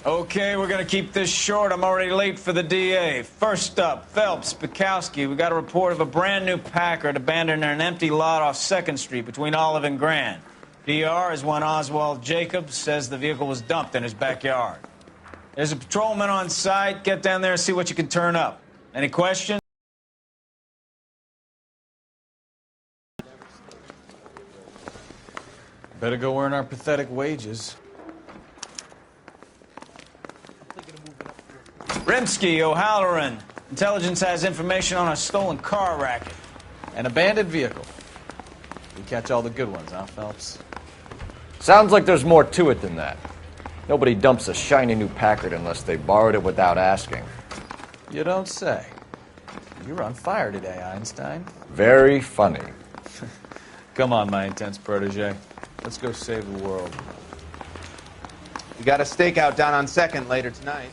Okay, we're gonna keep this short. I'm already late for the DA. First up, Phelps, Bukowski. We got a report of a brand new Packard abandoned in an empty lot off 2nd Street between Olive and Grand. DR is one Oswald Jacobs, says the vehicle was dumped in his backyard. There's a patrolman on site. Get down there and see what you can turn up. Any questions? Better go earn our pathetic wages. Rimsky, O'Halloran. Intelligence has information on a stolen car racket. An abandoned vehicle. We catch all the good ones, huh, Phelps? Sounds like there's more to it than that. Nobody dumps a shiny new Packard unless they borrowed it without asking. You don't say. You're on fire today, Einstein. Very funny. Come on, my intense protege. Let's go save the world. We got a stakeout down on 2nd later tonight.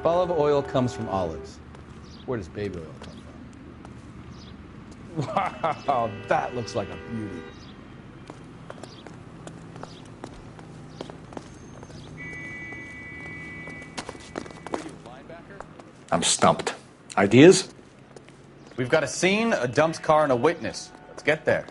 Olive oil comes from olives. Where does baby oil come from? Wow, that looks like a beauty. I'm stumped. Ideas? We've got a scene, a dumped car, and a witness. Let's get there.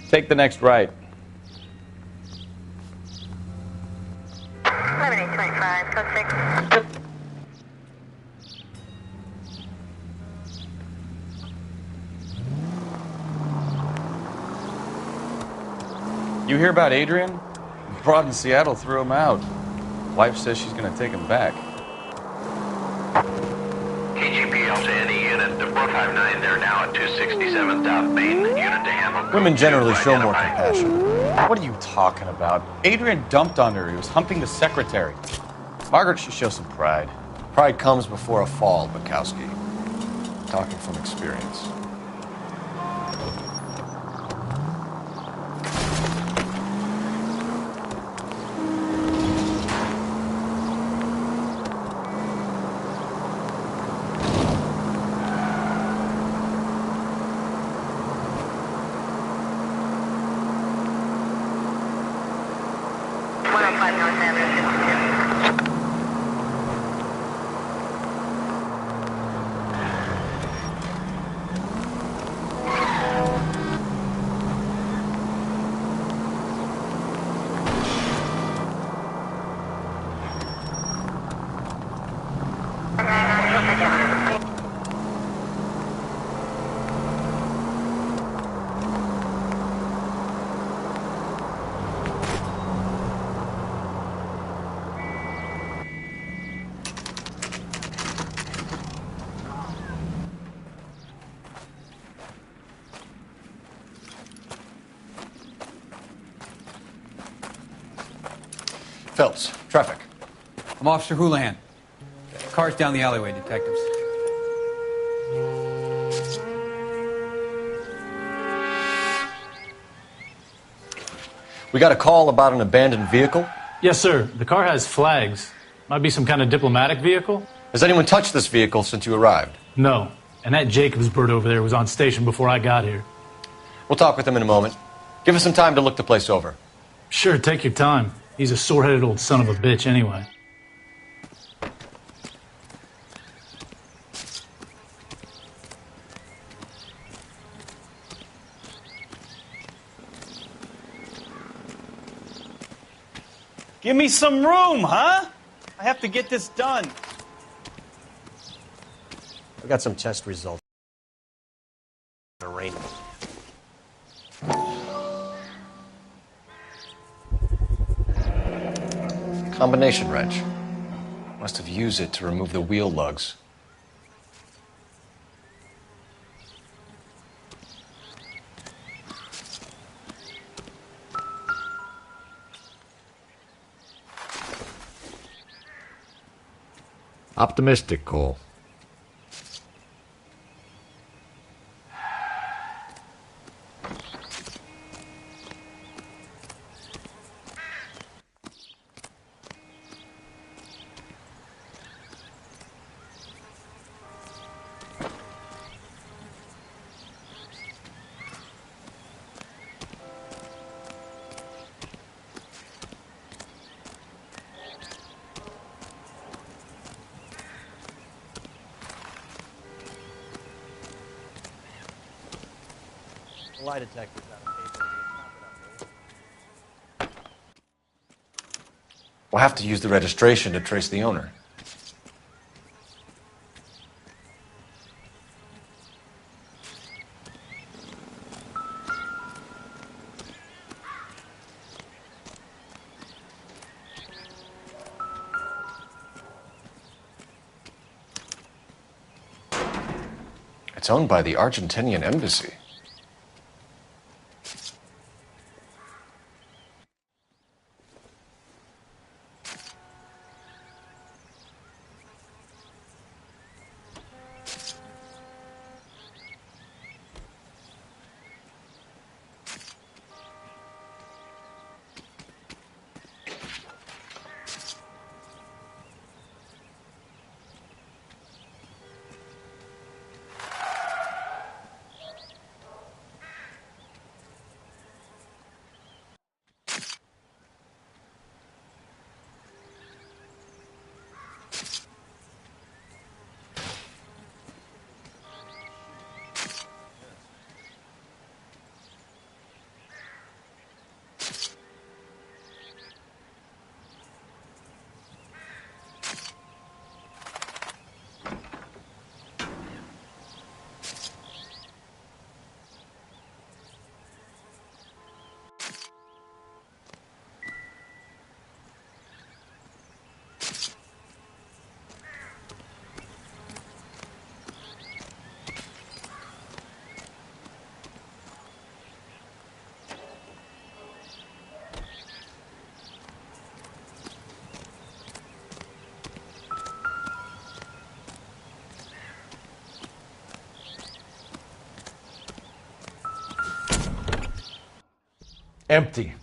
Take the next right. 11:25, code 6. You hear about Adrian? Broad in Seattle threw him out. Wife says she's going to take him back. KGPL to any unit, the 459 there now at 267 South Main. Unit to handle. Women generally show more compassion. What are you talking about? Adrian dumped on her. He was humping the secretary. Margaret should show some pride. Pride comes before a fall, Bukowski. Talking from experience. Phelps, traffic. I'm Officer Houlihan. Car's down the alleyway, detectives. We got a call about an abandoned vehicle. Yes, sir. The car has flags. Might be some kind of diplomatic vehicle. Has anyone touched this vehicle since you arrived? No. And that Jacobs bird over there was on station before I got here. We'll talk with him in a moment. Give us some time to look the place over. Sure, take your time. He's a sore-headed old son of a bitch anyway. Give me some room, huh? I have to get this done. I got some test results. Combination wrench. Must have used it to remove the wheel lugs. Optimistic, Cole. Lie detectors out of paper. We'll have to use the registration to trace the owner. It's owned by the Argentinian embassy. Empty.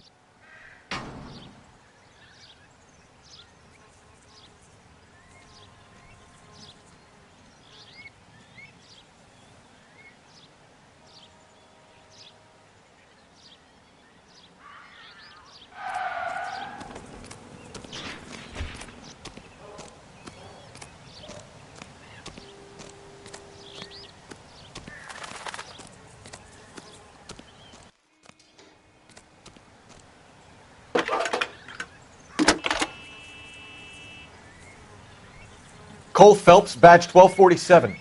Cole Phelps, badge 1247.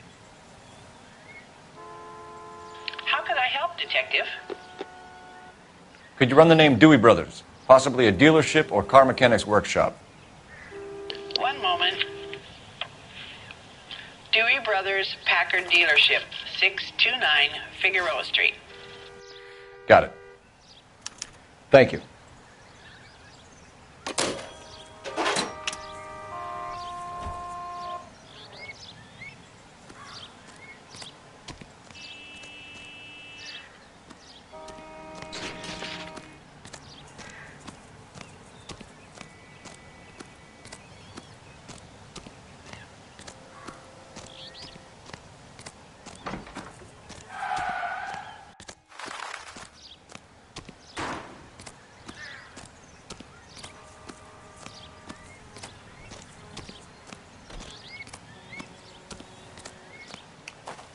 How can I help, Detective? Could you run the name Dewey Brothers? Possibly a dealership or car mechanic's workshop. One moment. Dewey Brothers Packard Dealership, 629 Figueroa Street. Got it. Thank you.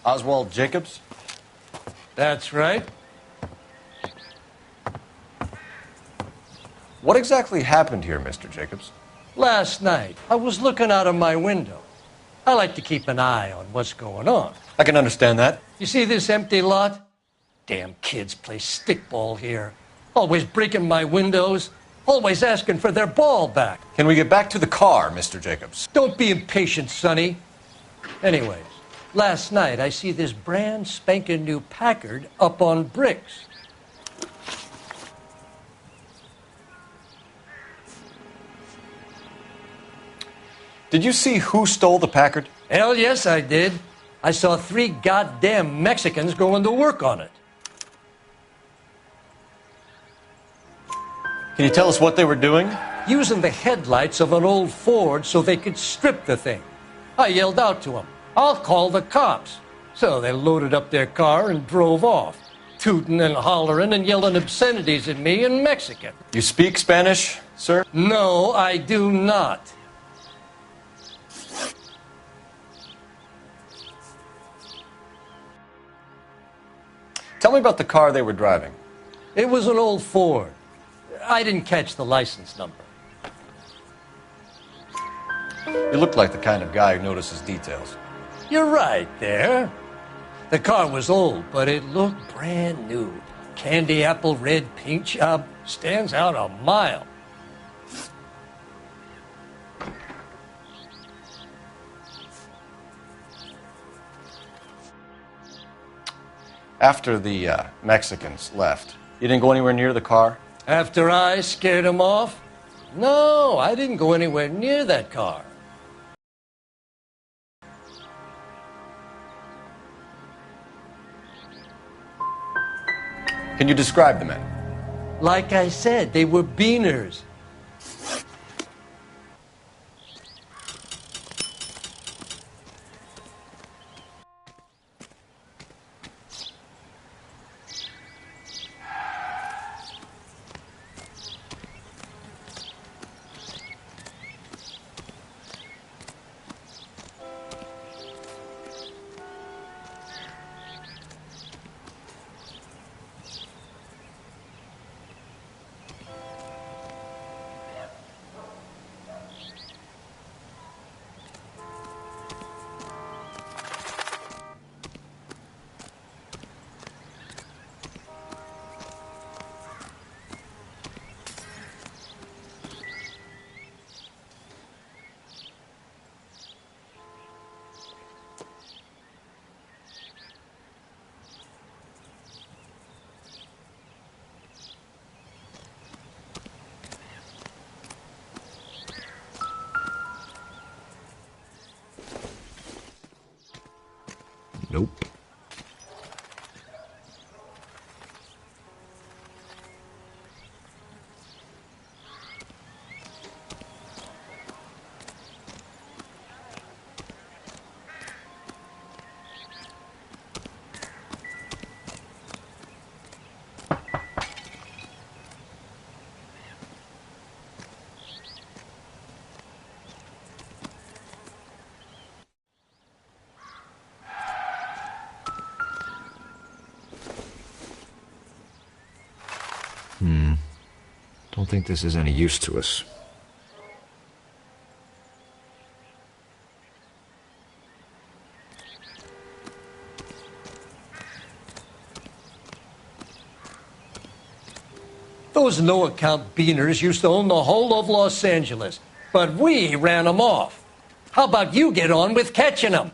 Oswald Jacobs? That's right. What exactly happened here, Mr. Jacobs? Last night, I was looking out of my window. I like to keep an eye on what's going on. I can understand that. You see this empty lot? Damn kids play stickball here. Always breaking my windows. Always asking for their ball back. Can we get back to the car, Mr. Jacobs? Don't be impatient, Sonny. Anyways, last night I see this brand spanking new Packard up on bricks. Did you see who stole the Packard? Hell yes, I did. I saw 3 goddamn Mexicans going to work on it. Can you tell us what they were doing? Using the headlights of an old Ford so they could strip the thing. I yelled out to them, "I'll call the cops." So they loaded up their car and drove off, tooting and hollering and yelling obscenities at me in Mexican. You speak Spanish, sir? No, I do not. Tell me about the car they were driving. It was an old Ford. I didn't catch the license number. You look like the kind of guy who notices details. You're right there. The car was old, but it looked brand new. Candy apple red paint job stands out a mile. After the Mexicans left, you didn't go anywhere near the car? After I scared him off? No, I didn't go anywhere near that car. Can you describe the men? Like I said, they were beaners. Nope. Don't think this is any use to us. Those no-account beaners used to own the whole of Los Angeles, but we ran them off. How about you get on with catching them?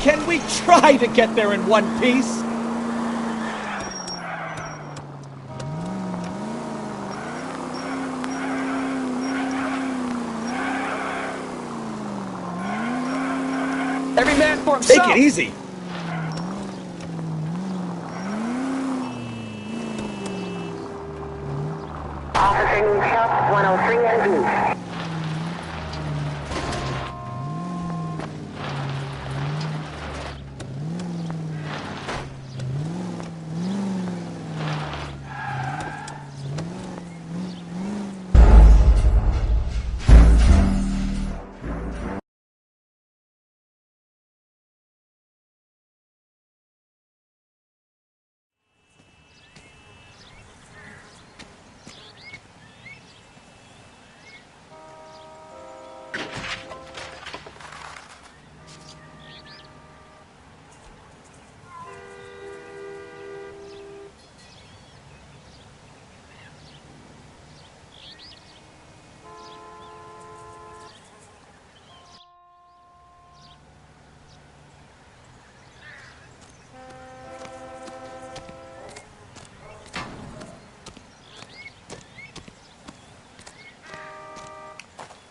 Can we try to get there in one piece? Every man for himself! Take it easy! Officer needs help, 103 and East.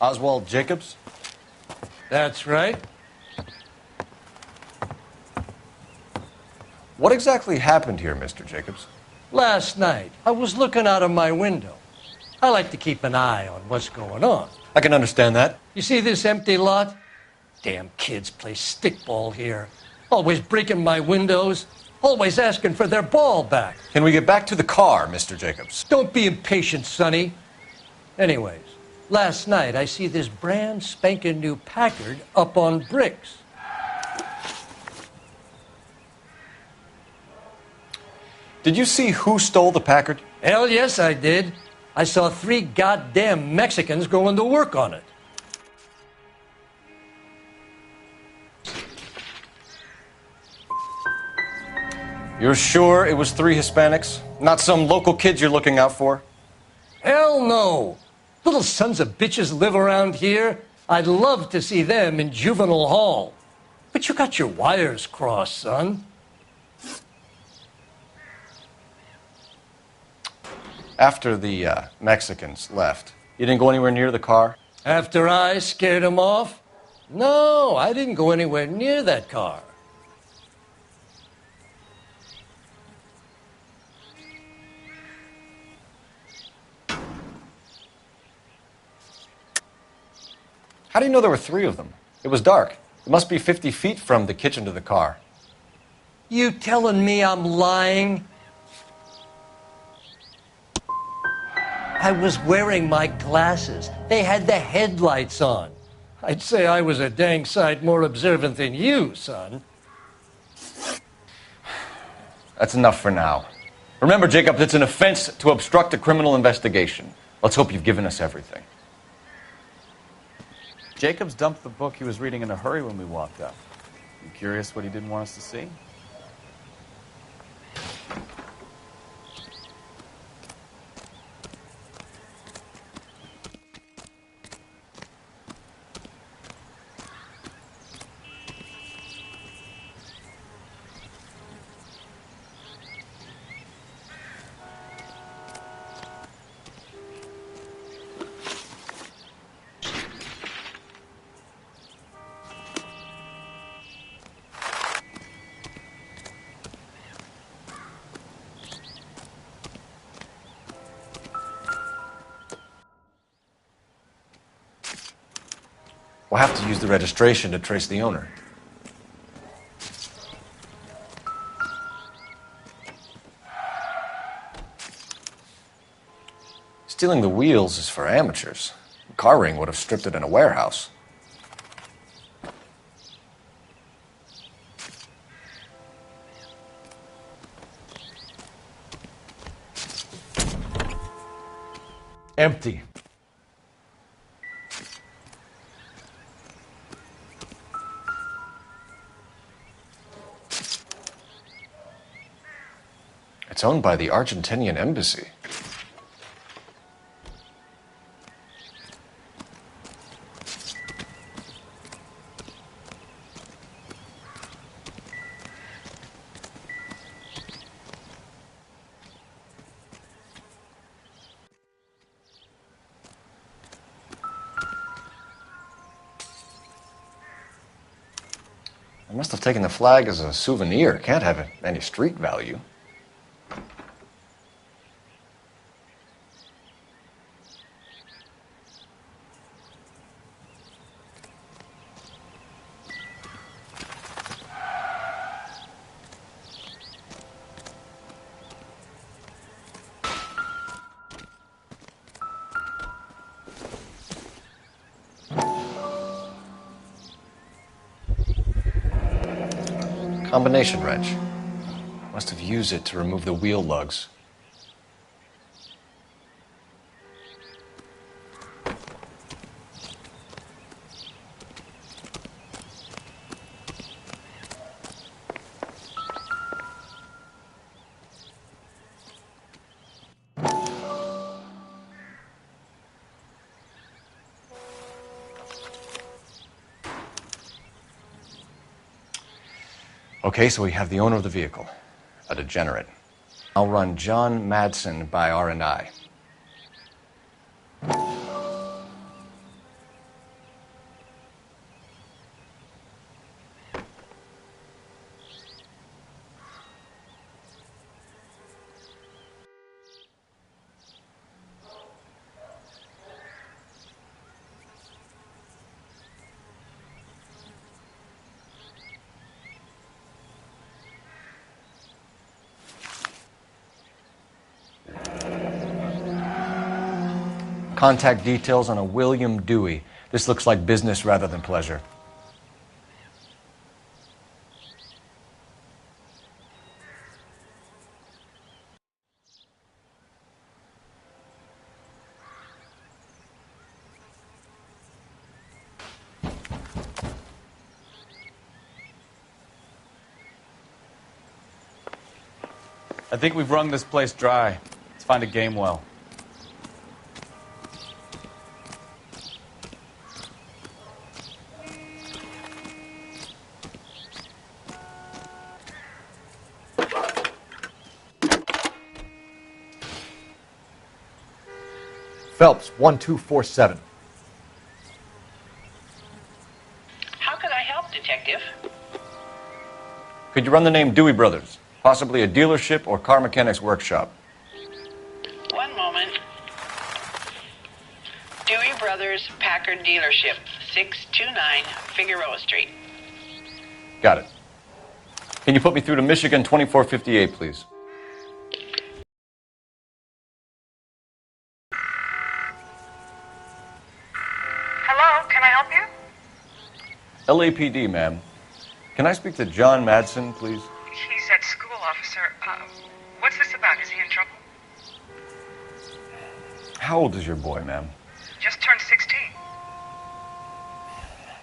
Oswald Jacobs? That's right. What exactly happened here, Mr. Jacobs? Last night, I was looking out of my window. I like to keep an eye on what's going on. I can understand that. You see this empty lot? Damn kids play stickball here. Always breaking my windows. Always asking for their ball back. Can we get back to the car, Mr. Jacobs? Don't be impatient, Sonny. Anyways, last night I see this brand spanking new Packard up on bricks. Did you see who stole the Packard? Hell yes, I did. I saw 3 goddamn Mexicans going to work on it. You're sure it was 3 Hispanics? Not some local kids you're looking out for? Hell no. Little sons of bitches live around here. I'd love to see them in juvenile hall. But you got your wires crossed, son. After the Mexicans left, you didn't go anywhere near the car? After I scared them off? No, I didn't go anywhere near that car. How do you know there were 3 of them? It was dark. It must be 50 feet from the kitchen to the car. You telling me I'm lying? I was wearing my glasses. They had the headlights on. I'd say I was a dang sight more observant than you, son. That's enough for now. Remember, Jacob, it's an offense to obstruct a criminal investigation. Let's hope you've given us everything. Jacobs dumped the book he was reading in a hurry when we walked up. You curious what he didn't want us to see? We'll have to use the registration to trace the owner. Stealing the wheels is for amateurs. The car ring would have stripped it in a warehouse. Empty. It's owned by the Argentinian embassy. I must have taken the flag as a souvenir. Can't have any street value. Combination wrench. Must have used it to remove the wheel lugs. Okay, so we have the owner of the vehicle, a degenerate. I'll run John Madsen by R&I. Contact details on a William Dewey. This looks like business rather than pleasure. I think we've wrung this place dry. Let's find a game well. Phelps, 1247. How can I help, Detective? Could you run the name Dewey Brothers? Possibly a dealership or car mechanics workshop. One moment. Dewey Brothers Packard Dealership, 629 Figueroa Street. Got it. Can you put me through to Michigan 2458, please? Hello, can I help you? LAPD, ma'am. Can I speak to John Madsen, please? He's at school, officer. What's this about? Is he in trouble? How old is your boy, ma'am? Just turned 16.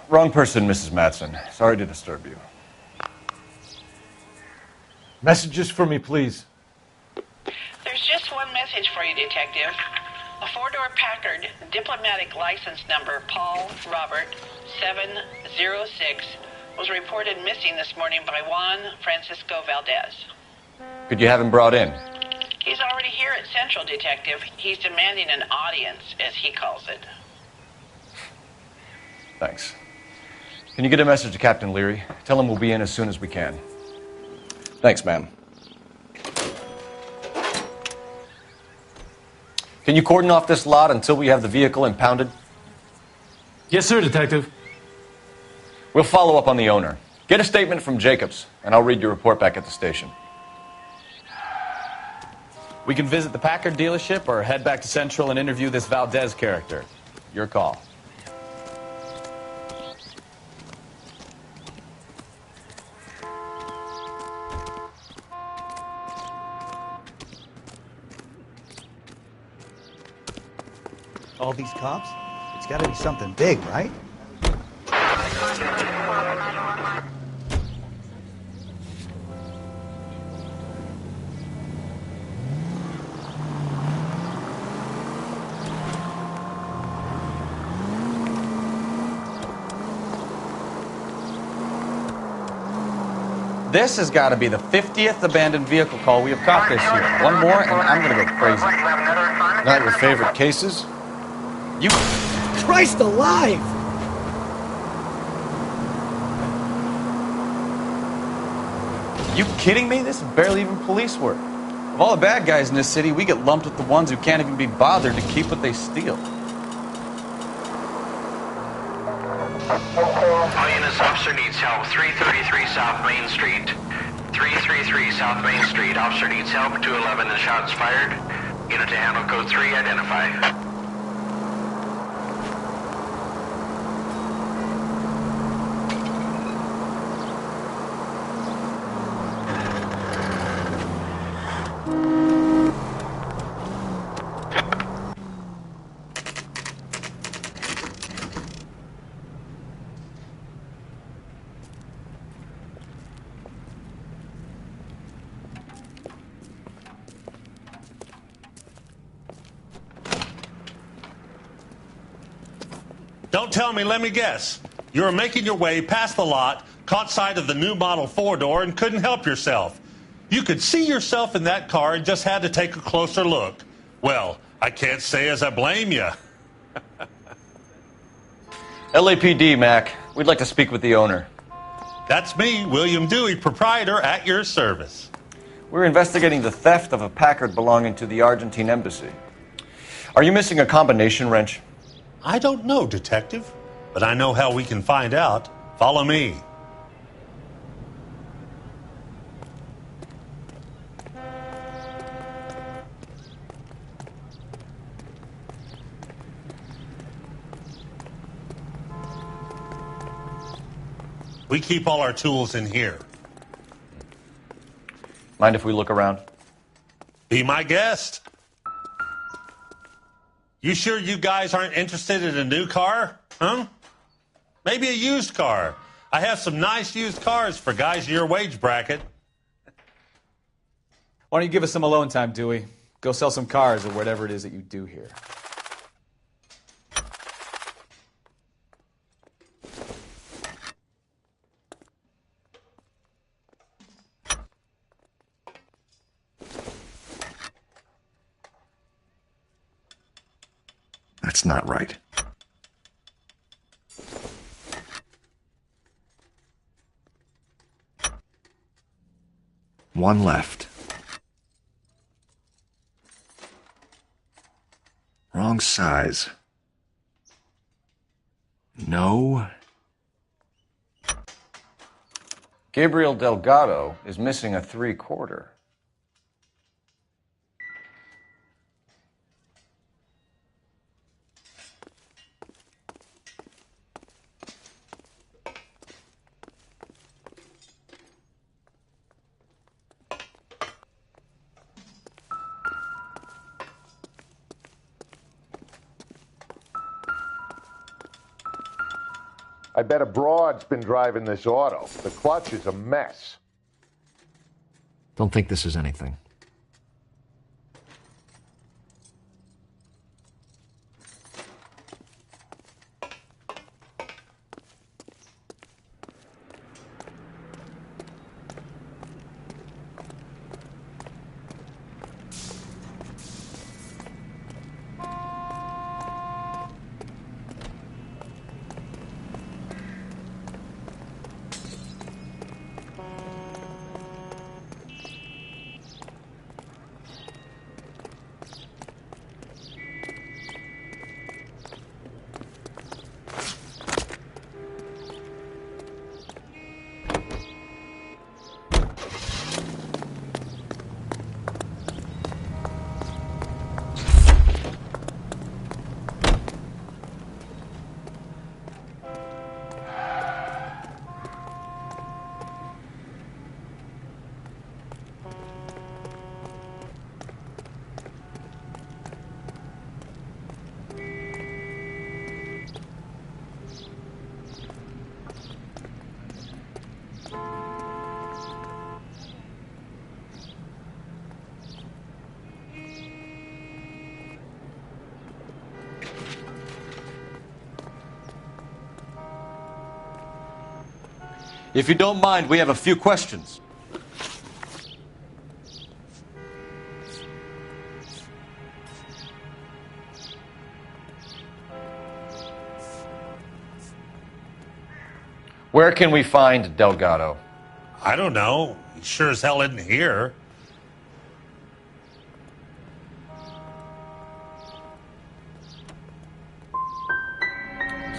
Wrong person, Mrs. Madsen. Sorry to disturb you. Messages for me, please. There's just one message for you, Detective. A four-door Packard, diplomatic license number Paul Robert 706, was reported missing this morning by Juan Francisco Valdez. Could you have him brought in? He's already here at Central, Detective. He's demanding an audience, as he calls it. Thanks. Can you get a message to Captain Leary? Tell him we'll be in as soon as we can. Thanks, ma'am. Can you cordon off this lot until we have the vehicle impounded? Yes, sir, Detective. We'll follow up on the owner. Get a statement from Jacobs, and I'll read your report back at the station. We can visit the Packard dealership or head back to Central and interview this Valdez character. Your call. All these cops? It's got to be something big, right? This has got to be the 50th abandoned vehicle call we have caught this year. One more, and I'm going to go crazy. Not your favorite cases? You... Christ alive! You kidding me? This is barely even police work. Of all the bad guys in this city, we get lumped with the ones who can't even be bothered to keep what they steal. All units, officer needs help. 333 South Main Street. 333 South Main Street. Officer needs help. 211 and shots fired. Unit to handle code 3. Identify. Don't tell me, let me guess. You were making your way past the lot, caught sight of the new model four-door, and couldn't help yourself. You could see yourself in that car and just had to take a closer look. Well, I can't say as I blame you. LAPD, Mac. We'd like to speak with the owner. That's me, William Dewey, proprietor, at your service. We're investigating the theft of a Packard belonging to the Argentine embassy. Are you missing a combination wrench? I don't know, Detective, but I know how we can find out. Follow me. We keep all our tools in here. Mind if we look around? Be my guest. You sure you guys aren't interested in a new car? Huh? Maybe a used car. I have some nice used cars for guys in your wage bracket. Why don't you give us some alone time, Dewey? Go sell some cars or whatever it is that you do here. That's not right. One left. Wrong size. No. Gabriel Delgado is missing a 3/4. I bet a broad's been driving this auto. The clutch is a mess. Don't think this is anything. If you don't mind, we have a few questions. Where can we find Delgado? I don't know. He sure as hell isn't here.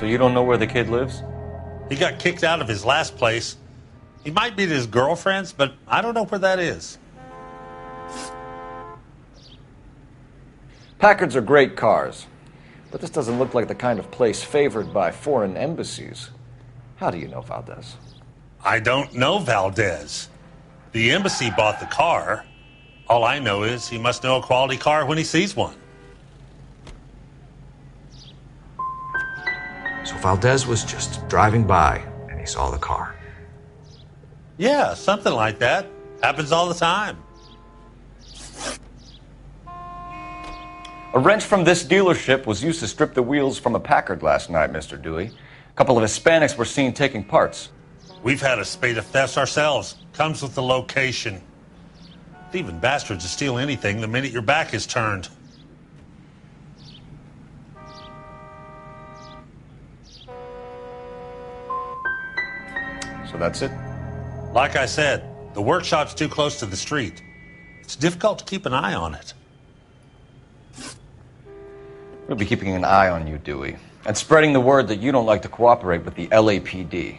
So you don't know where the kid lives? He got kicked out of his last place. He might be at his girlfriend's, but I don't know where that is. Packards are great cars, but this doesn't look like the kind of place favored by foreign embassies. How do you know Valdez? I don't know Valdez. The embassy bought the car. All I know is he must know a quality car when he sees one. So Valdez was just driving by and he saw the car. Yeah, something like that. Happens all the time. A wrench from this dealership was used to strip the wheels from a Packard last night, Mr. Dewey. A couple of Hispanics were seen taking parts. We've had a spate of thefts ourselves. Comes with the location. Thieving bastards to steal anything the minute your back is turned. So that's it? Like I said, the workshop's too close to the street. It's difficult to keep an eye on it. We'll be keeping an eye on you, Dewey, and spreading the word that you don't like to cooperate with the LAPD.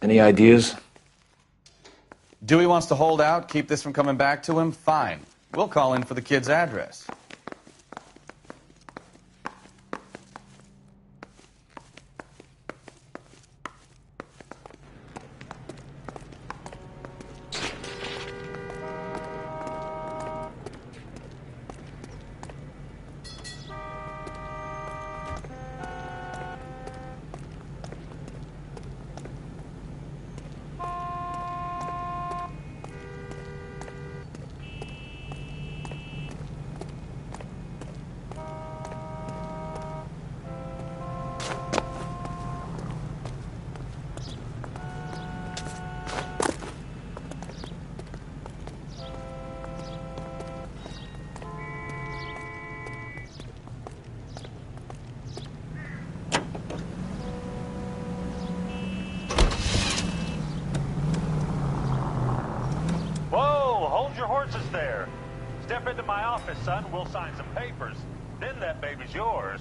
Any ideas? Dewey wants to hold out, keep this from coming back to him? Fine. We'll call in for the kid's address. There. Step into my office, son. We'll sign some papers. Then that baby's yours.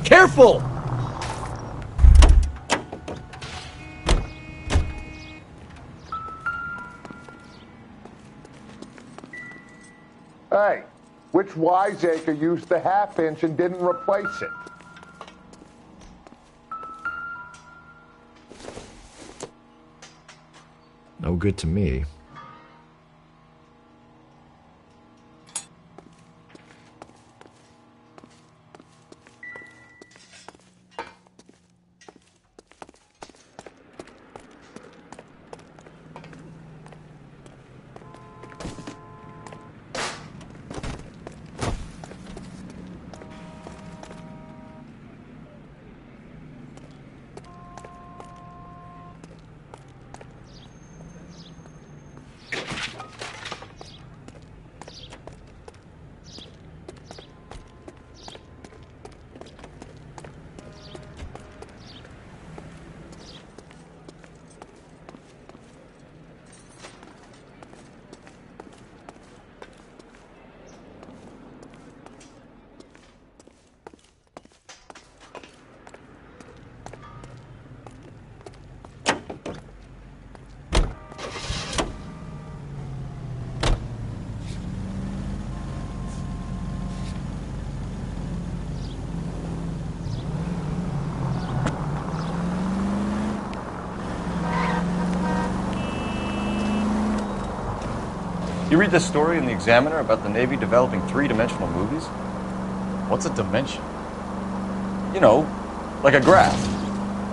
Careful! Hey, which wiseacre used the half-inch and didn't replace it? No good to me. You read this story in the Examiner about the Navy developing three-dimensional movies? What's a dimension? You know, like a graph.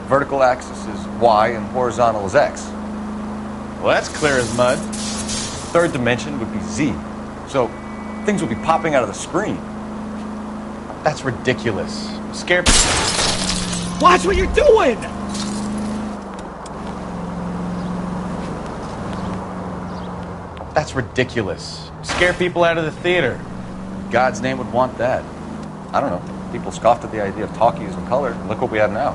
Vertical axis is Y and horizontal is X. Well, that's clear as mud. Third dimension would be Z. So things would be popping out of the screen. That's ridiculous. Scare. Watch what you're doing! That's ridiculous. Scare people out of the theater. God's name would want that. I don't know. People scoffed at the idea of talkies in color. Look what we have now.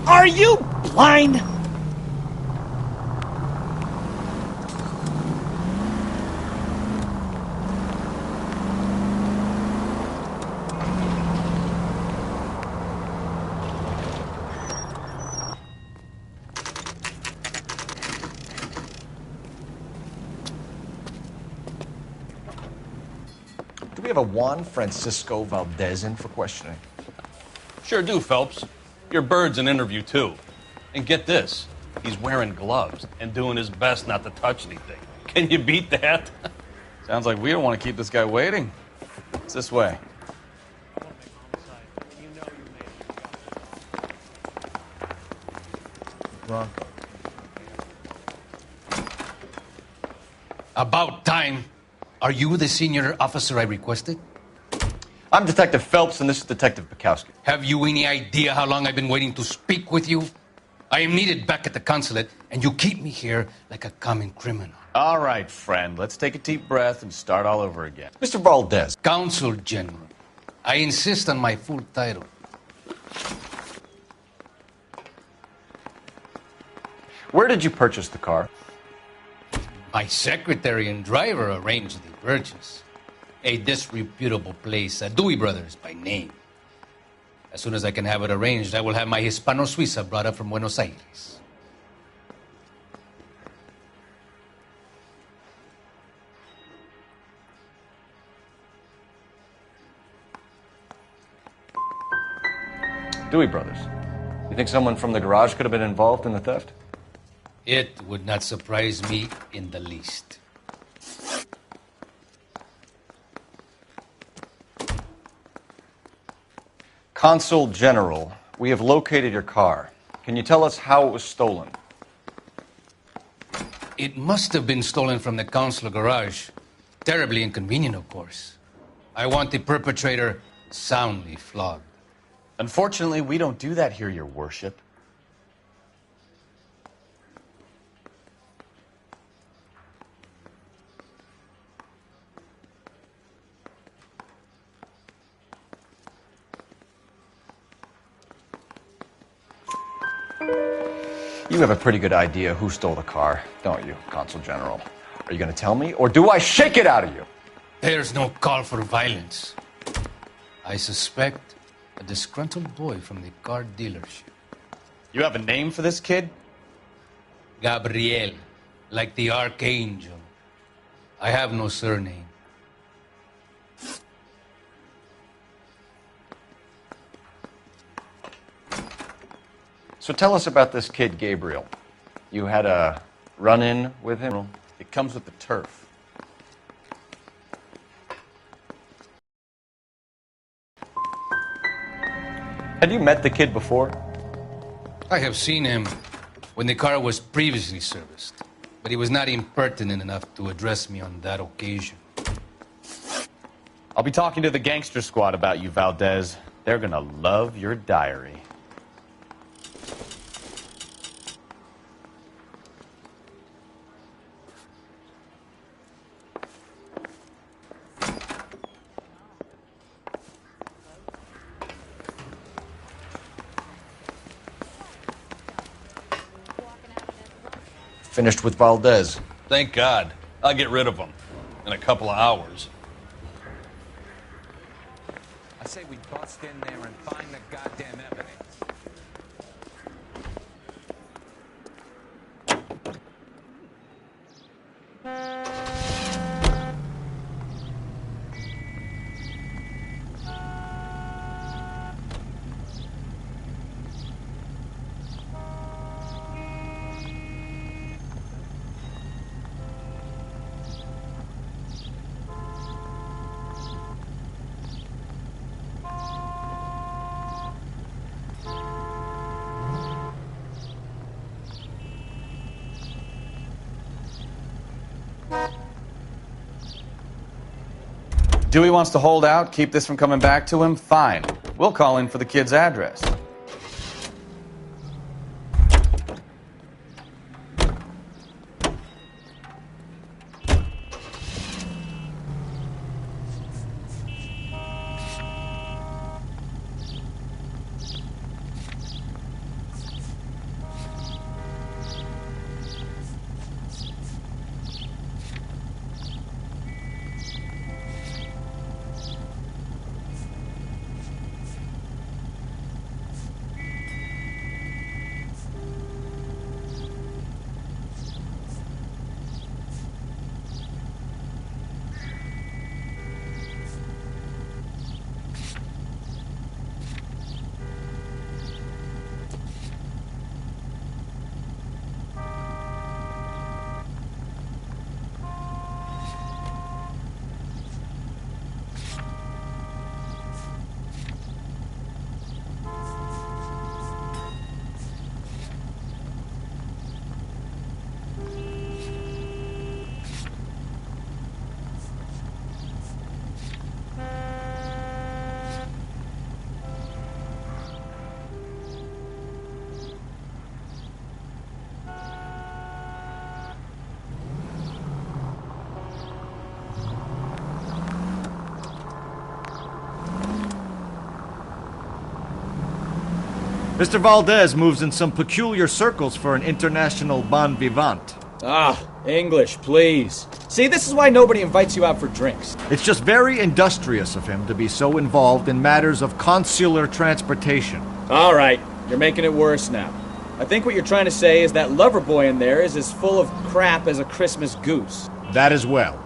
Are you blind? Do we have a Juan Francisco Valdez in for questioning? Sure do, Phelps. Your bird's an interview, too. And get this, he's wearing gloves and doing his best not to touch anything. Can you beat that? Sounds like we don't want to keep this guy waiting. It's this way. Bronco. About time. Are you the senior officer I requested? I'm Detective Phelps, and this is Detective Bukowski. Have you any idea how long I've been waiting to speak with you? I am needed back at the consulate, and you keep me here like a common criminal. All right, friend. Let's take a deep breath and start all over again. Mr. Valdez. Consul General. I insist on my full title. Where did you purchase the car? My secretary and driver arranged the purchase. A disreputable place, Dewey Brothers by name. As soon as I can have it arranged, I will have my Hispano Suiza brought up from Buenos Aires. Dewey Brothers. You think someone from the garage could have been involved in the theft? It would not surprise me in the least. Consul General, we have located your car. Can you tell us how it was stolen? It must have been stolen from the consular garage. Terribly inconvenient, of course. I want the perpetrator soundly flogged. Unfortunately, we don't do that here, Your Worship. You have a pretty good idea who stole the car, don't you, Consul General? Are you going to tell me, or do I shake it out of you? There's no call for violence. I suspect a disgruntled boy from the car dealership. You have a name for this kid? Gabriel, like the archangel. I have no surname. So tell us about this kid, Gabriel. You had a run-in with him? It comes with the turf. Had you met the kid before? I have seen him when the car was previously serviced, but he was not impertinent enough to address me on that occasion. I'll be talking to the gangster squad about you, Valdez. They're gonna love your diary. Finished with Valdez. Thank God. I'll get rid of him in a couple of hours. I say we bust in there and find the goddamn evidence. Dewey wants to hold out, keep this from coming back to him? Fine. We'll call in for the kid's address. Mr. Valdez moves in some peculiar circles for an international bon vivant. Ah, English, please. See, this is why nobody invites you out for drinks. It's just very industrious of him to be so involved in matters of consular transportation. All right, you're making it worse now. I think what you're trying to say is that lover boy in there is as full of crap as a Christmas goose. That as well.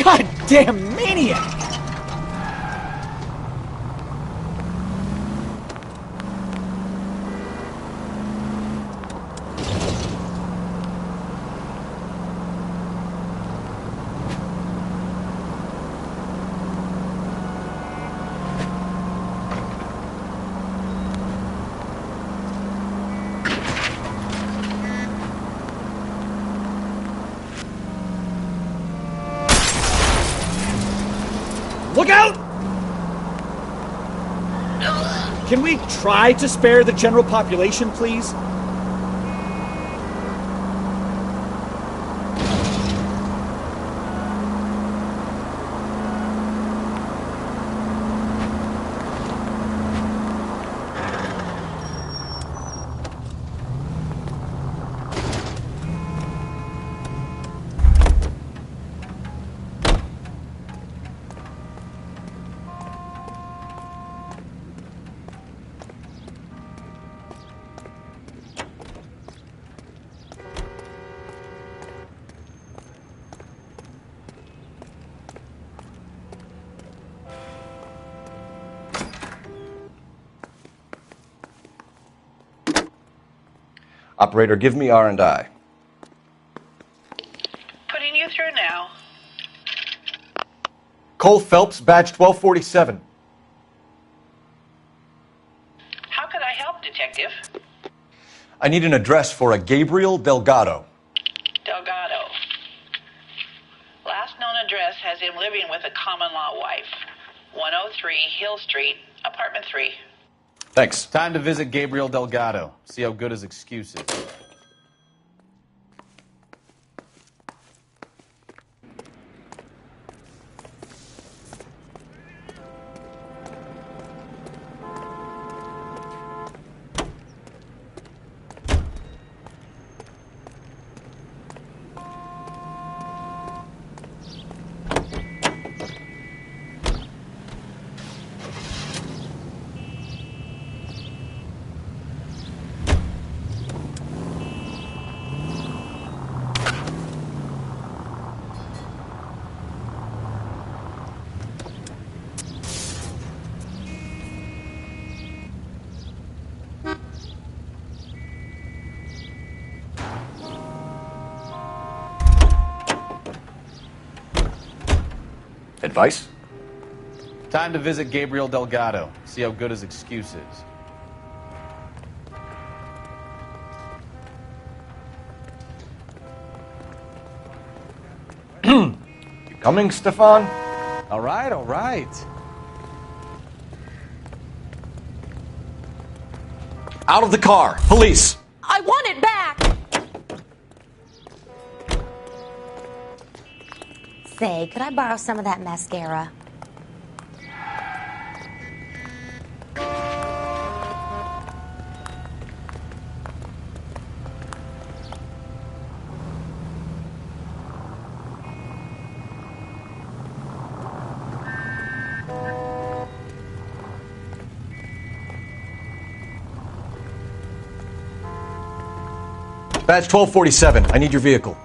Goddamn maniac! Look out! Can we try to spare the general population, please? Operator, give me R&I. Putting you through now. Cole Phelps, badge 1247. How could I help, Detective? I need an address for a Gabriel Delgado. Delgado. Last known address has him living with a common-law wife. 103 Hill Street, apartment 3. Thanks. Time to visit Gabriel Delgado. See how good his excuse is. Advice? Time to visit Gabriel Delgado. See how good his excuse is. Coming, Stefan? All right, all right. Out of the car! Police! I want it back! Say, could I borrow some of that mascara? Badge 1247. I need your vehicle.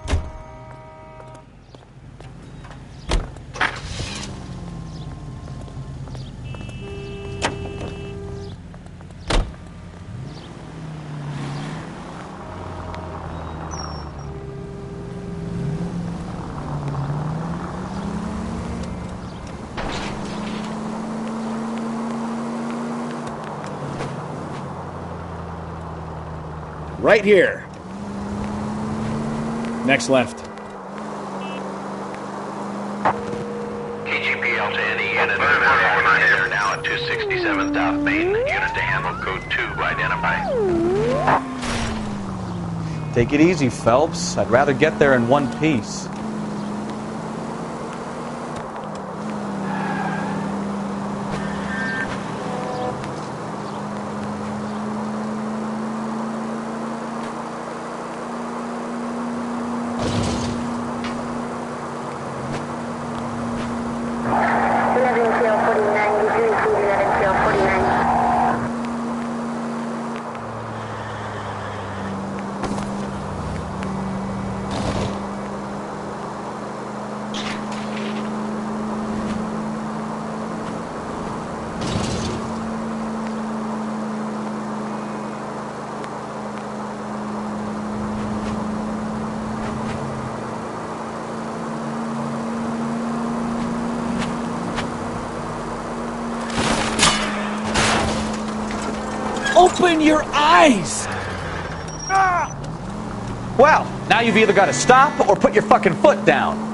Right here. Next left. KGPL to any unit. They're now at 267 South Main. Unit to handle code 2. Identify. Take it easy, Phelps. I'd rather get there in one piece. Open your eyes! Well, now you've either got to stop or put your fucking foot down.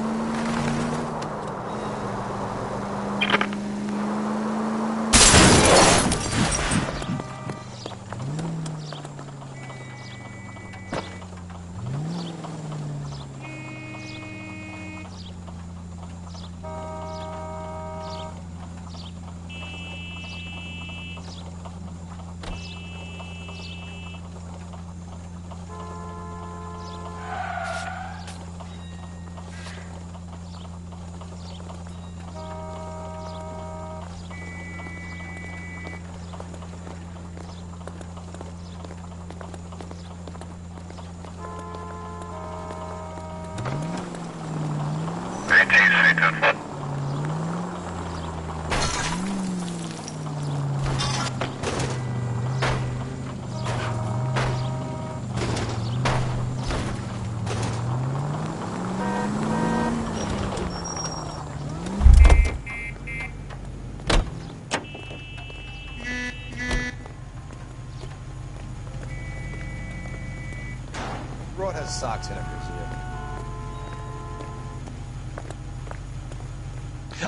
Broad has socks in it,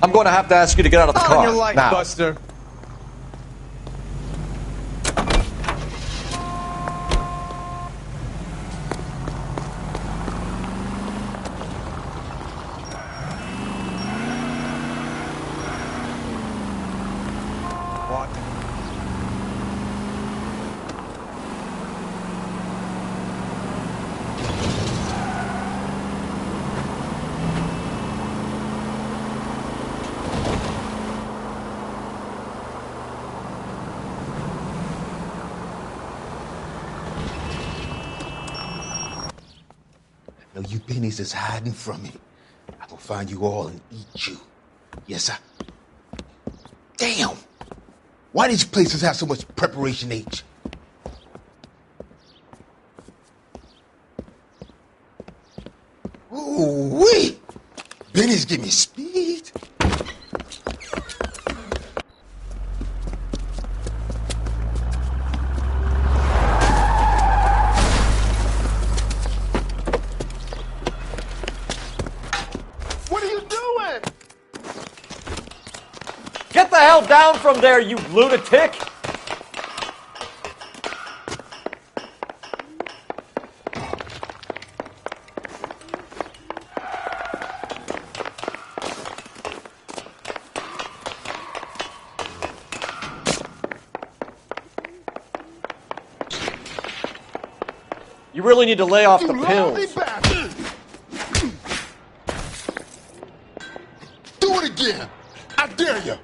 I'm going to have to ask you to get out of the car. On your light, now. Buster. Now you pennies is hiding from me. I will find you all and eat you. Yes, sir. Damn! Why these places have so much preparation H? Ooh-wee! Benny's give me speed. What are you doing? hell down from there, you lunatic! You really need to lay off the pills. Do it again. I dare you.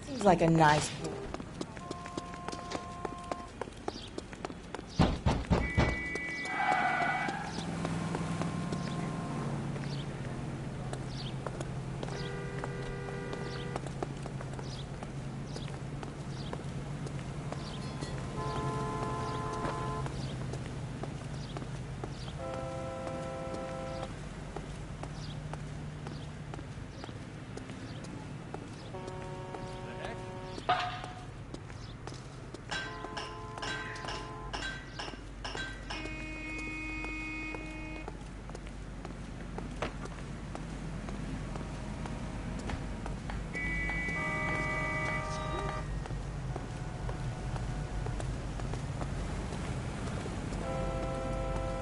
Seems like a nice boy.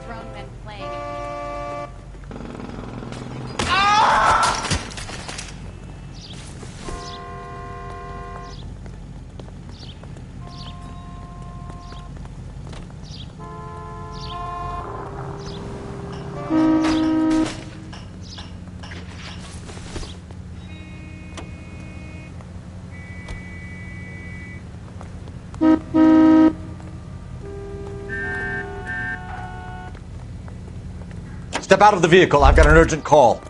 Grown men playing. Step out of the vehicle. I've got an urgent call.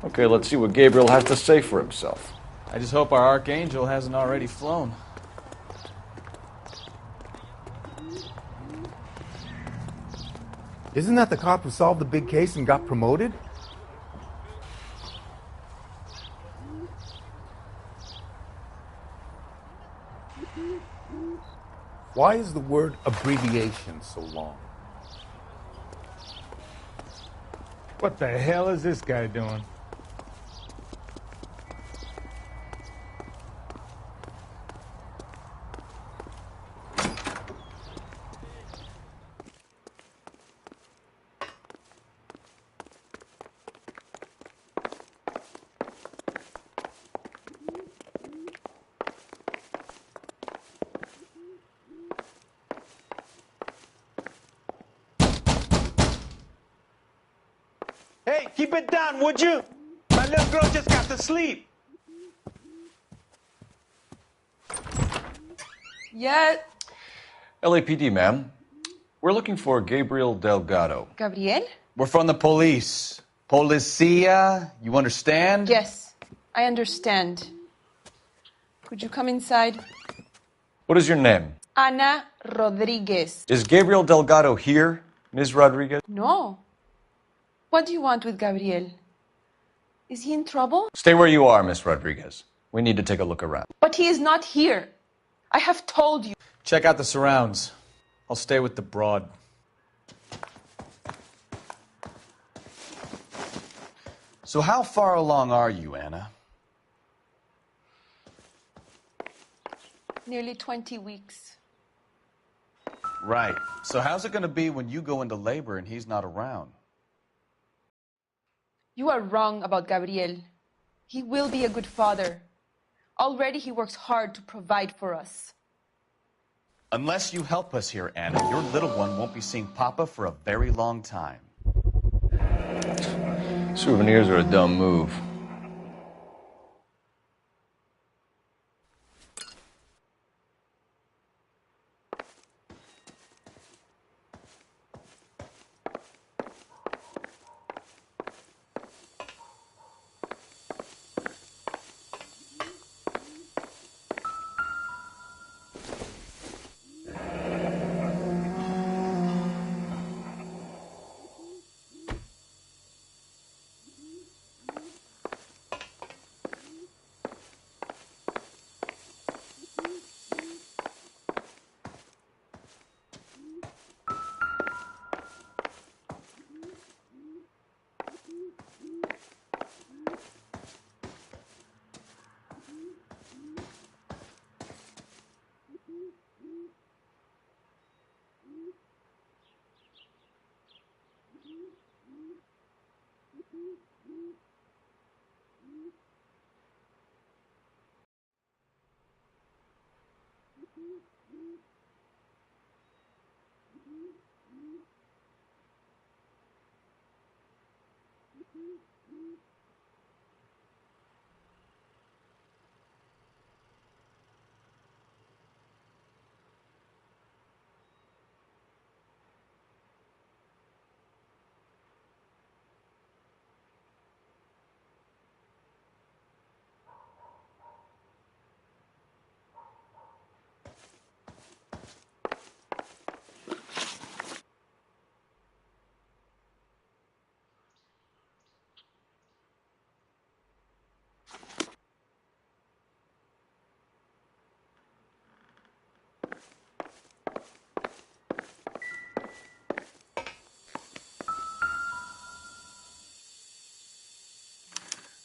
Okay, let's see what Gabriel has to say for himself. I just hope our archangel hasn't already flown. Isn't that the cop who solved the big case and got promoted? Why is the word abbreviation so long? What the hell is this guy doing? Hey, keep it down, would you? My little girl just got to sleep. Yeah. LAPD, ma'am. We're looking for Gabriel Delgado. Gabriel? We're from the police. Policia, you understand? Yes, I understand. Could you come inside? What is your name? Ana Rodriguez. Is Gabriel Delgado here, Ms. Rodriguez? No. What do you want with Gabriel? Is he in trouble? Stay where you are, Miss Rodriguez. We need to take a look around. But he is not here. I have told you. Check out the surrounds. I'll stay with the broad. So how far along are you, Anna? Nearly 20 weeks. Right. So how's it going to be when you go into labor and he's not around? You are wrong about Gabriel. He will be a good father. Already he works hard to provide for us. Unless you help us here, Anna, your little one won't be seeing Papa for a very long time. Souvenirs are a dumb move.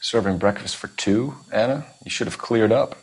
Serving breakfast for two, Anna? You should have cleared up.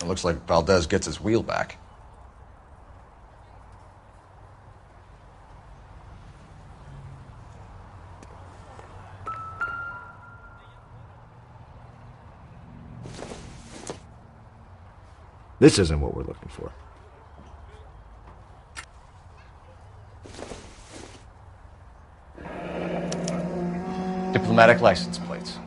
It looks like Valdez gets his wheel back. This isn't what we're looking for. Diplomatic license plates.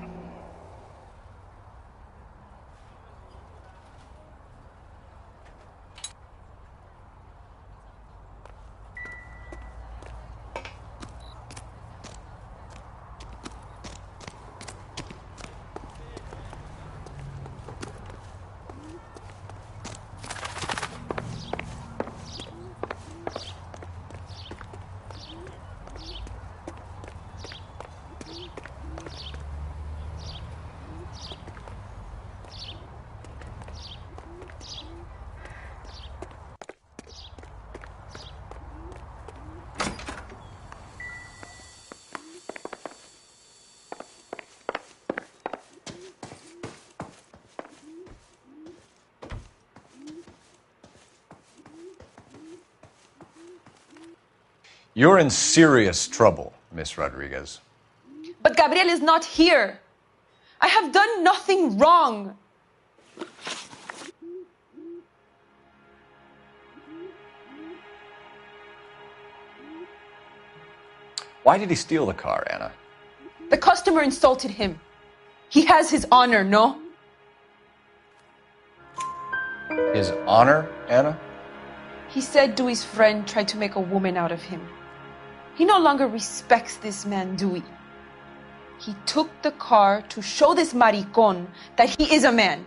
You're in serious trouble, Miss Rodriguez. But Gabriel is not here. I have done nothing wrong. Why did he steal the car, Anna? The customer insulted him. He has his honor, no? His honor, Anna? He said Dewey's friend tried to make a woman out of him. He no longer respects this man, Dewey. He took the car to show this maricón that he is a man.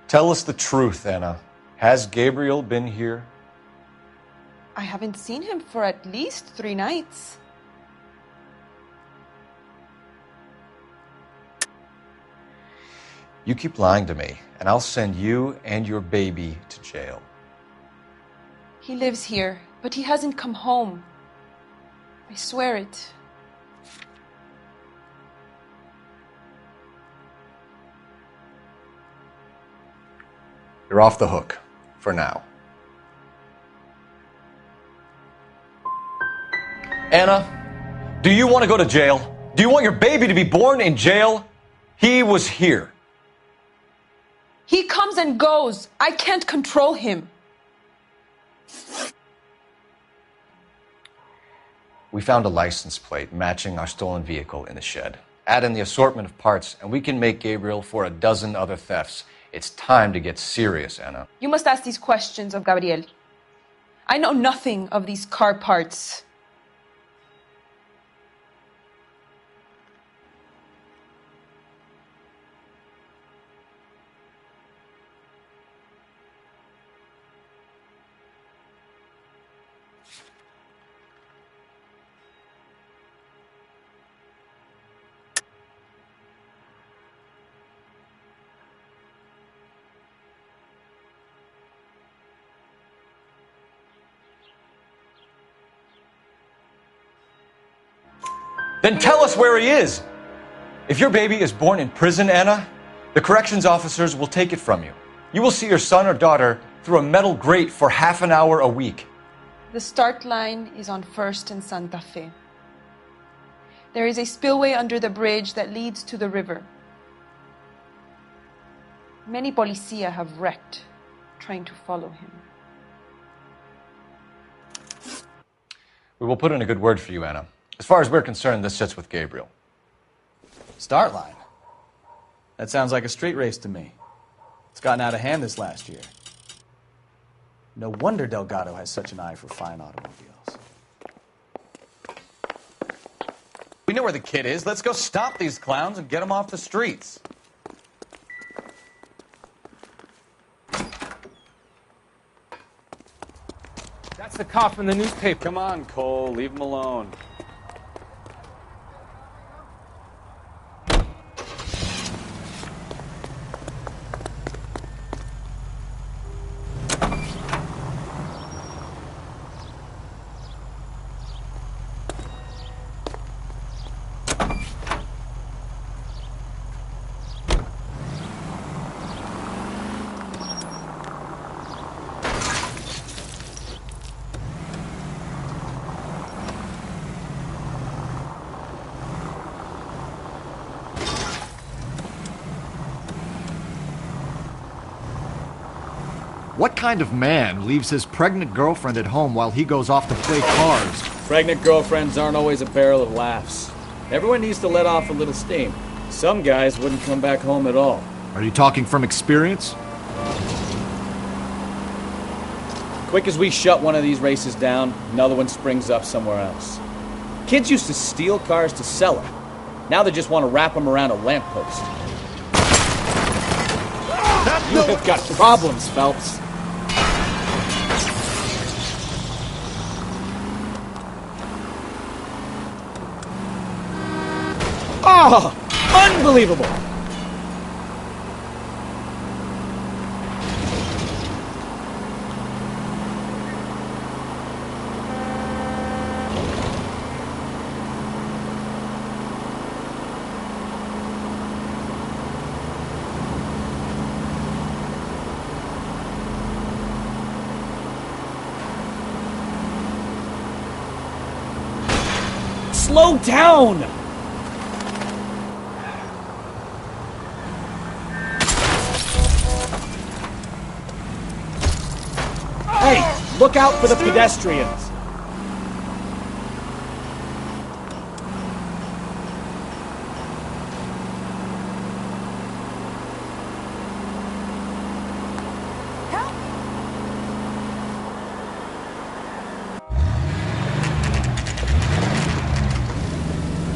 Tell us the truth, Anna. Has Gabriel been here? I haven't seen him for at least 3 nights. You keep lying to me, and I'll send you and your baby to jail. He lives here, but he hasn't come home. I swear it. You're off the hook, for now. Anna, do you want to go to jail? Do you want your baby to be born in jail? He was here. He comes and goes. I can't control him. We found a license plate matching our stolen vehicle in the shed. Add in the assortment of parts, and we can make Gabriel for a dozen other thefts. It's time to get serious, Anna. You must ask these questions of Gabriel. I know nothing of these car parts. Then tell us where he is. If your baby is born in prison, Anna, the corrections officers will take it from you. You will see your son or daughter through a metal grate for half an hour a week. The start line is on 1st and Santa Fe. There is a spillway under the bridge that leads to the river. Many policia have wrecked trying to follow him. We will put in a good word for you, Anna. As far as we're concerned, this sits with Gabriel. Start line. That sounds like a street race to me. It's gotten out of hand this last year. No wonder Delgado has such an eye for fine automobiles. We know where the kid is. Let's go stop these clowns and get them off the streets. That's the cop in the newspaper. Come on, Cole. Leave him alone. What kind of man leaves his pregnant girlfriend at home while he goes off to play cards? Pregnant girlfriends aren't always a barrel of laughs. Everyone needs to let off a little steam. Some guys wouldn't come back home at all. Are you talking from experience? Quick as we shut one of these races down, another one springs up somewhere else. Kids used to steal cars to sell them. Now they just want to wrap them around a lamppost. You have got problems, Phelps. Oh, unbelievable! slow down! Hey, look out for the pedestrians!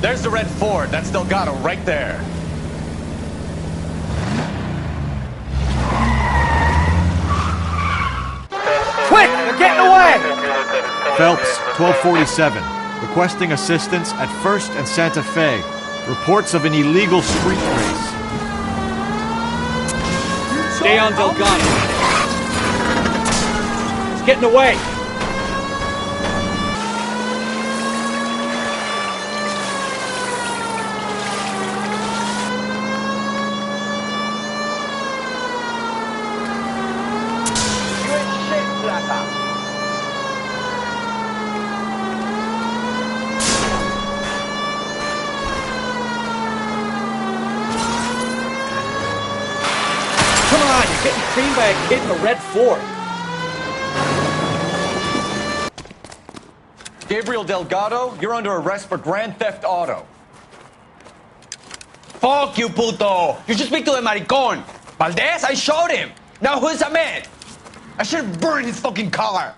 There's the red Ford. That's Delgado right there. Quick! They're getting away! Phelps, 1247. Requesting assistance at 1st and Santa Fe. Reports of an illegal street race. Stay on Delgado. He's getting away. Come on, you're getting creamed by a kid in a red Ford. Gabriel Delgado, you're under arrest for grand theft auto. Fuck you, puto! You should speak to the maricon. Valdez, I showed him. Now who's the man? I should have burned his fucking car.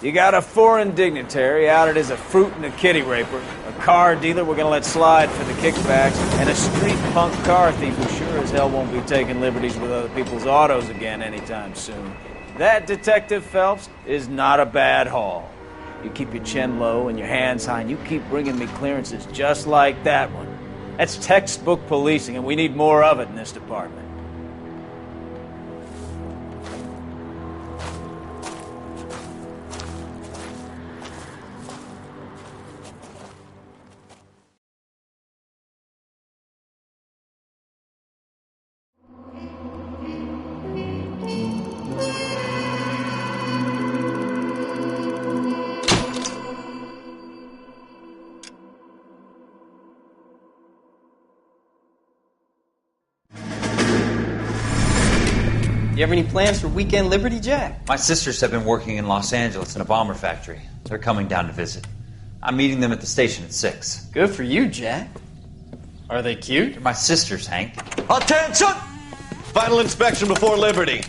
You got a foreign dignitary outed as a fruit and a kitty raper, a car dealer we're gonna let slide for the kickbacks, and a street punk car thief who sure as hell won't be taking liberties with other people's autos again anytime soon. That, Detective Phelps, is not a bad haul. You keep your chin low and your hands high, and you keep bringing me clearances just like that one. That's textbook policing, and we need more of it in this department. You have any plans for Weekend Liberty, Jack? My sisters have been working in Los Angeles in a bomber factory. They're coming down to visit. I'm meeting them at the station at 6. Good for you, Jack. Are they cute? They're my sisters, Hank. Attention! Final inspection before Liberty.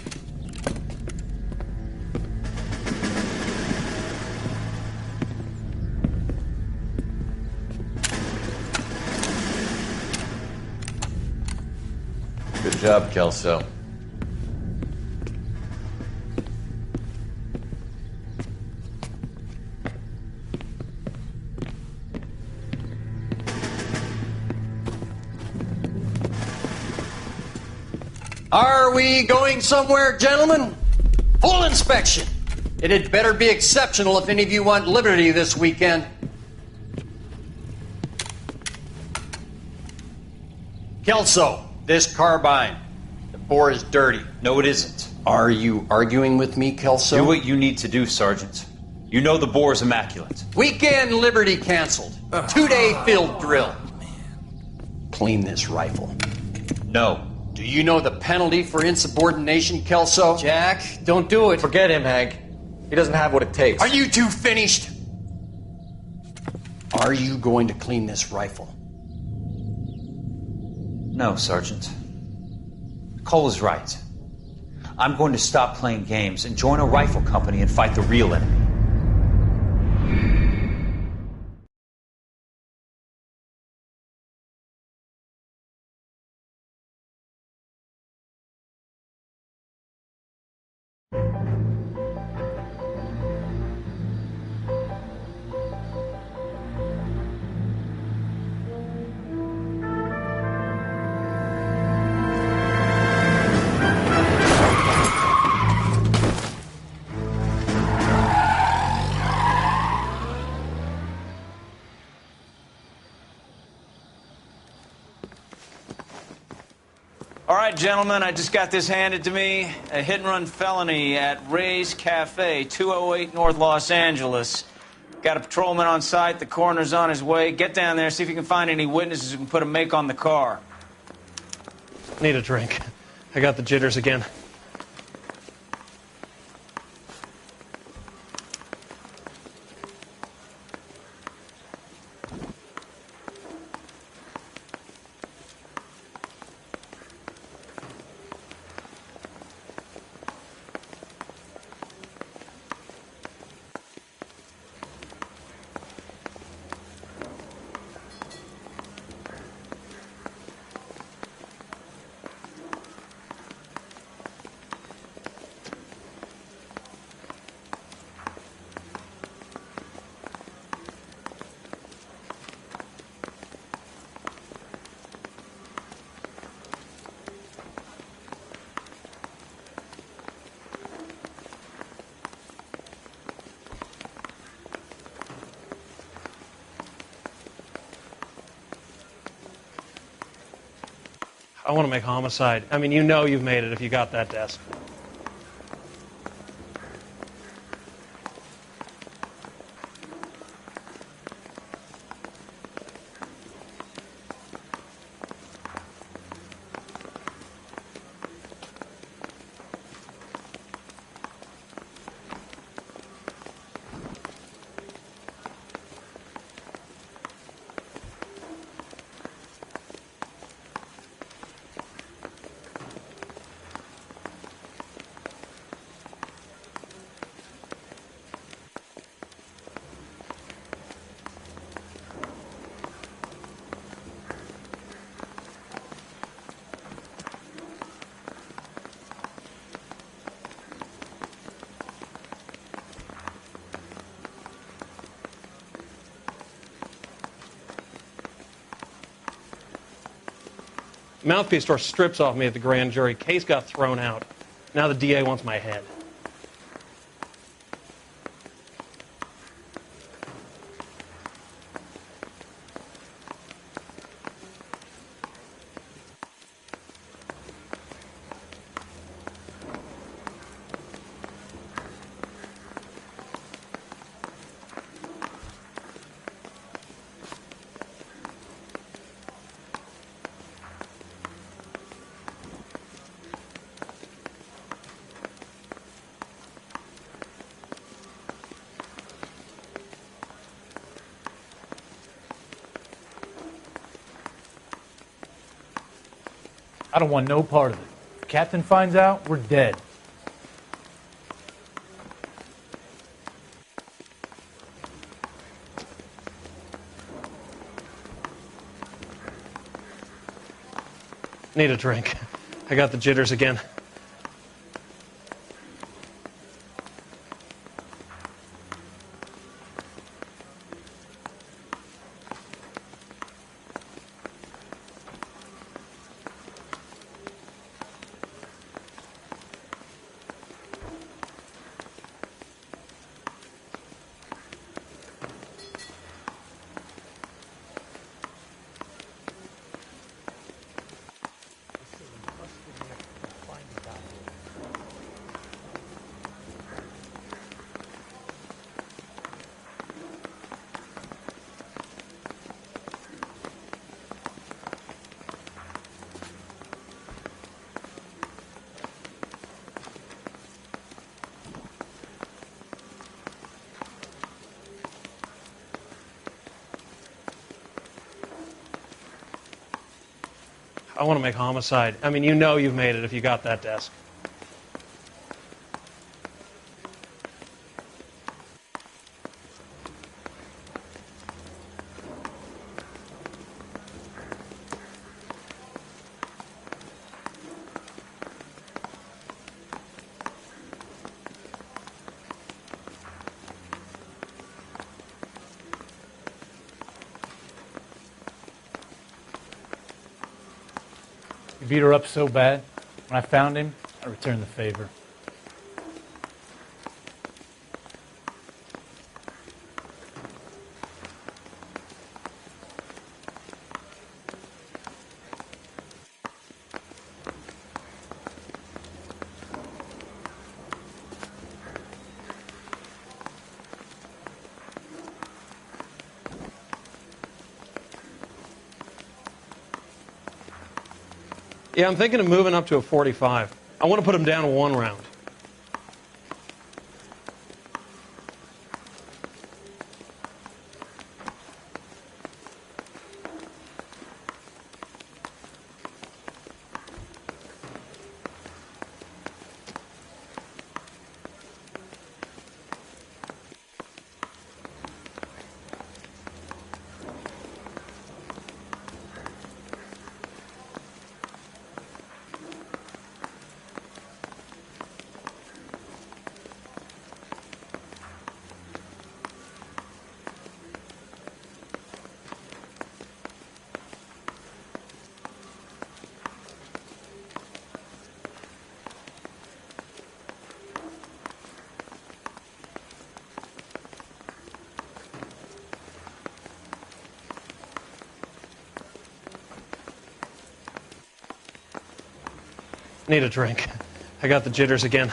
Good job, Kelso. Are we going somewhere, gentlemen? Full inspection. It had better be exceptional if any of you want liberty this weekend. Kelso, this carbine. The bore is dirty. No, it isn't. Are you arguing with me, Kelso? Do what you need to do, Sergeant. You know the bore is immaculate. Weekend liberty canceled. 2-day field drill. Clean this rifle. No. Do you know the penalty for insubordination, Kelso? Jack, don't do it. Forget him, Hank. He doesn't have what it takes. Are you two finished? Are you going to clean this rifle? No, Sergeant. Cole is right. I'm going to stop playing games and join a rifle company and fight the real enemy. All right, gentlemen, I just got this handed to me. A hit-and-run felony at Ray's Cafe, 208 North Los Angeles. Got a patrolman on site. The coroner's on his way. Get down there, see if you can find any witnesses who can put a make on the car. Need a drink. I got the jitters again. I want to make homicide. I mean, you know you've made it if you got that desk. Mouthpiece tore strips off me at the grand jury. Case got thrown out. Now the DA wants my head. I don't want no part of it. If Captain finds out, we're dead. Need a drink. I got the jitters again. I want to make homicide. I mean, you know you've made it if you got that desk. He beat her up so bad, when I found him, I returned the favor. Yeah, I'm thinking of moving up to a 45. I want to put him down 1 round. Need a drink. I got the jitters again.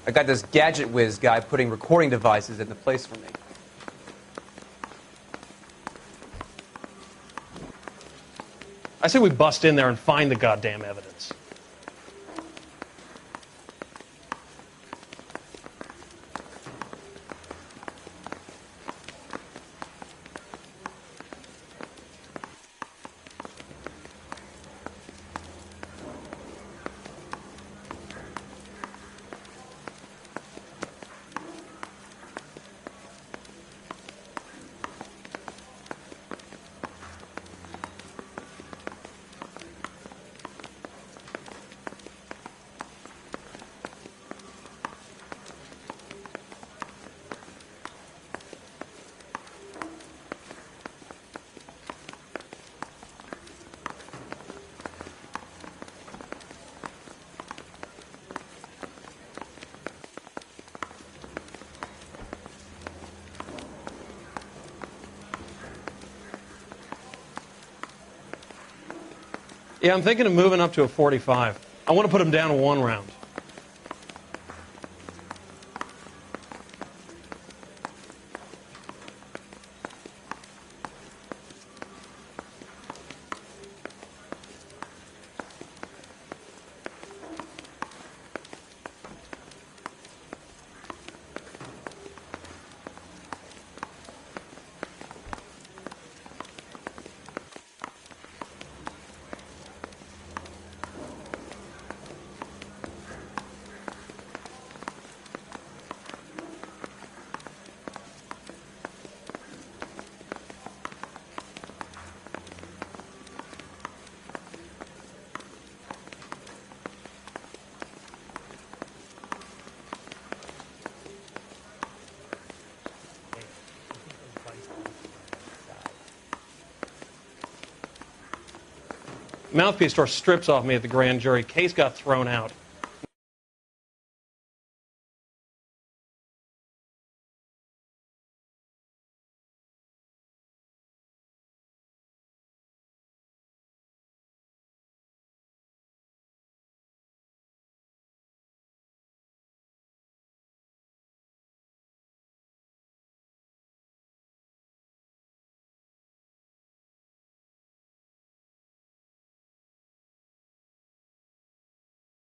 I got this gadget whiz guy putting recording devices into place for me. I say we bust in there and find the goddamn evidence. Yeah, I'm thinking of moving up to a 45. I want to put him down 1 round. Mouthpiece tore strips off me at the grand jury. Case got thrown out.